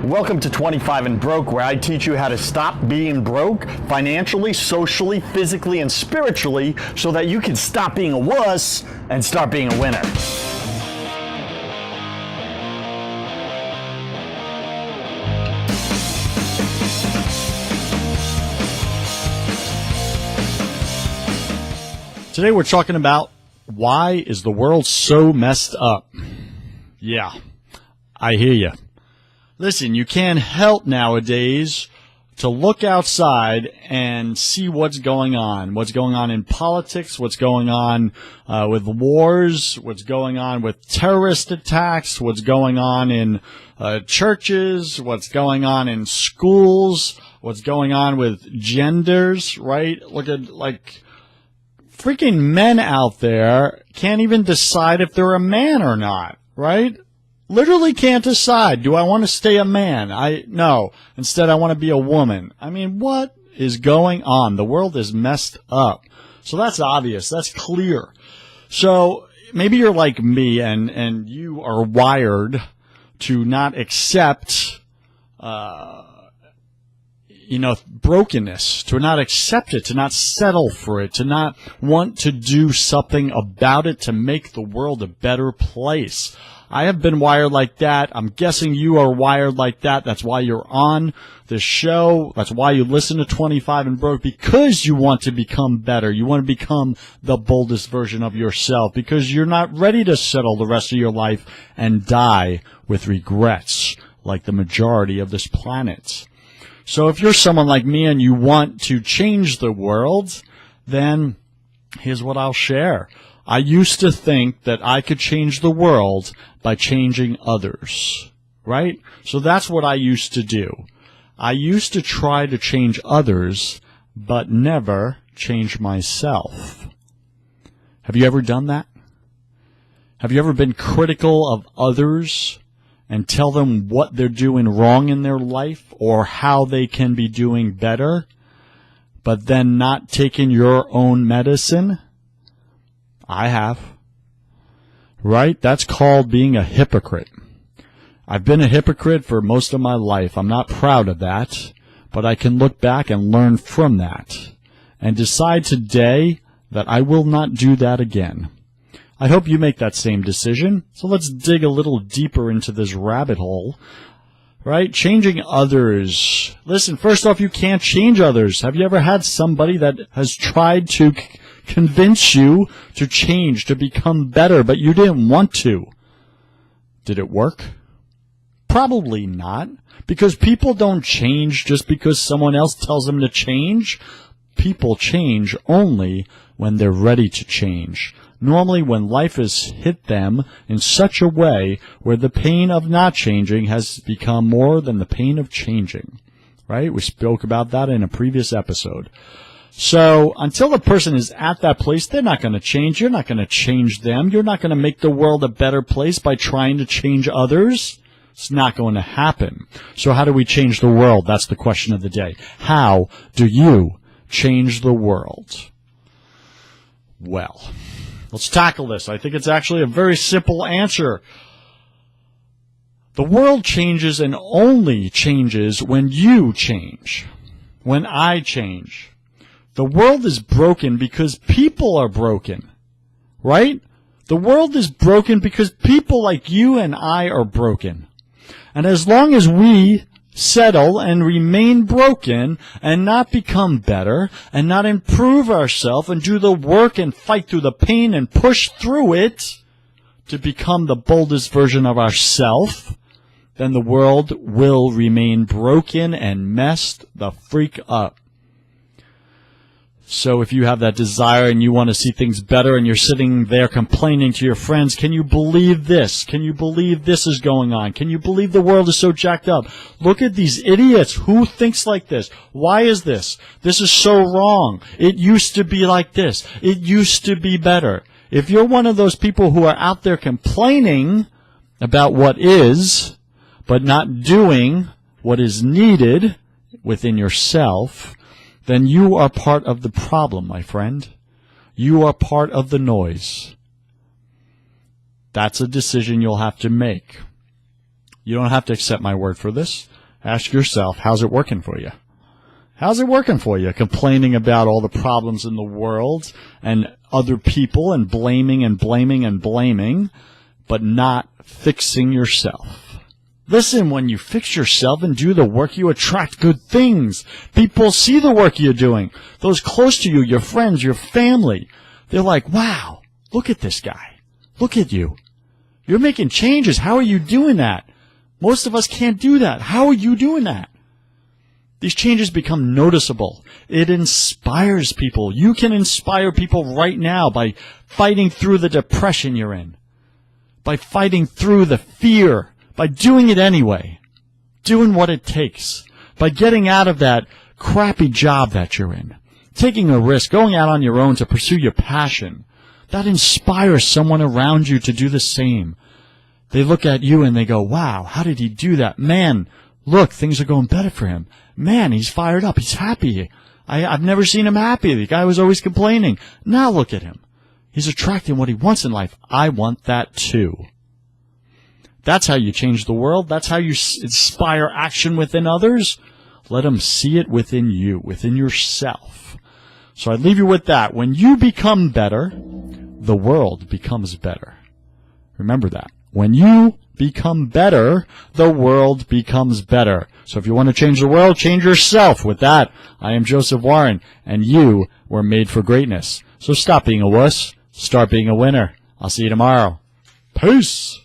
Welcome to 25 and Broke, where I teach you how to stop being broke financially, socially, physically, and spiritually so that you can stop being a wuss and start being a winner. Today we're talking about why is the world so messed up? Yeah, I hear you. Listen, you can't help nowadays to look outside and see what's going on in politics, what's going on with wars, what's going on with terrorist attacks, what's going on in churches, what's going on in schools, what's going on with genders, right? Look at, freaking men out there can't even decide if they're a man or not, right? Literally can't decide. Do I want to stay a man? No. Instead, I want to be a woman. I mean, what is going on? The world is messed up. So that's obvious. That's clear. So maybe you're like me and you are wired to not accept, brokenness, to not accept it, to not settle for it, to not want to do something about it to make the world a better place. I have been wired like that. I'm guessing you are wired like that. That's why you're on this show. That's why you listen to 25 and Broke, because you want to become better. You want to become the boldest version of yourself, because you're not ready to settle the rest of your life and die with regrets like the majority of this planet. So if you're someone like me and you want to change the world, then here's what I'll share. I used to think that I could change the world by changing others, right? So that's what I used to do. I used to try to change others, but never change myself. Have you ever done that? Have you ever been critical of others and tell them what they're doing wrong in their life or how they can be doing better, but then not taking your own medicine? I have. Right? That's called being a hypocrite. I've been a hypocrite for most of my life. I'm not proud of that, but I can look back and learn from that and decide today that I will not do that again. I hope you make that same decision. So let's dig a little deeper into this rabbit hole. Right? Changing others. Listen, first off, you can't change others. Have you ever had somebody that has tried to convince you to change, to become better, but you didn't want to? Did it work? Probably not, because people don't change just because someone else tells them to change. People change only when they're ready to change. Normally when life has hit them in such a way where the pain of not changing has become more than the pain of changing. Right? We spoke about that in a previous episode. So until the person is at that place, they're not going to change. You're not going to change them. You're not going to make the world a better place by trying to change others. It's not going to happen. So how do we change the world? That's the question of the day. How do you change the world? Well, let's tackle this. I think it's actually a very simple answer. The world changes and only changes when you change, when I change. The world is broken because people are broken, right? The world is broken because people like you and I are broken. And as long as we settle and remain broken and not become better and not improve ourselves and do the work and fight through the pain and push through it to become the boldest version of ourselves, then the world will remain broken and messed the freak up. So if you have that desire and you want to see things better and you're sitting there complaining to your friends, can you believe this? Can you believe this is going on? Can you believe the world is so jacked up? Look at these idiots. Who thinks like this? Why is this? This is so wrong. It used to be like this. It used to be better. If you're one of those people who are out there complaining about what is, but not doing what is needed within yourself, then you are part of the problem, my friend. You are part of the noise. That's a decision you'll have to make. You don't have to accept my word for this. Ask yourself, how's it working for you? How's it working for you? Complaining about all the problems in the world and other people and blaming and blaming and blaming, but not fixing yourself. Listen, when you fix yourself and do the work, you attract good things. People see the work you're doing. Those close to you, your friends, your family, they're like, wow, look at this guy. Look at you. You're making changes. How are you doing that? Most of us can't do that. How are you doing that? These changes become noticeable. It inspires people. You can inspire people right now by fighting through the depression you're in, by fighting through the fear, by doing it anyway, doing what it takes, by getting out of that crappy job that you're in, taking a risk, going out on your own to pursue your passion. That inspires someone around you to do the same. They look at you and they go, wow, how did he do that? Man, look, things are going better for him. Man, he's fired up. He's happy. I've never seen him happy. The guy was always complaining. Now look at him. He's attracting what he wants in life. I want that too. That's how you change the world. That's how you inspire action within others. Let them see it within you, within yourself. So I leave you with that. When you become better, the world becomes better. Remember that. When you become better, the world becomes better. So if you want to change the world, change yourself. With that, I am Joseph Warren, and you were made for greatness. So stop being a wuss. Start being a winner. I'll see you tomorrow. Peace.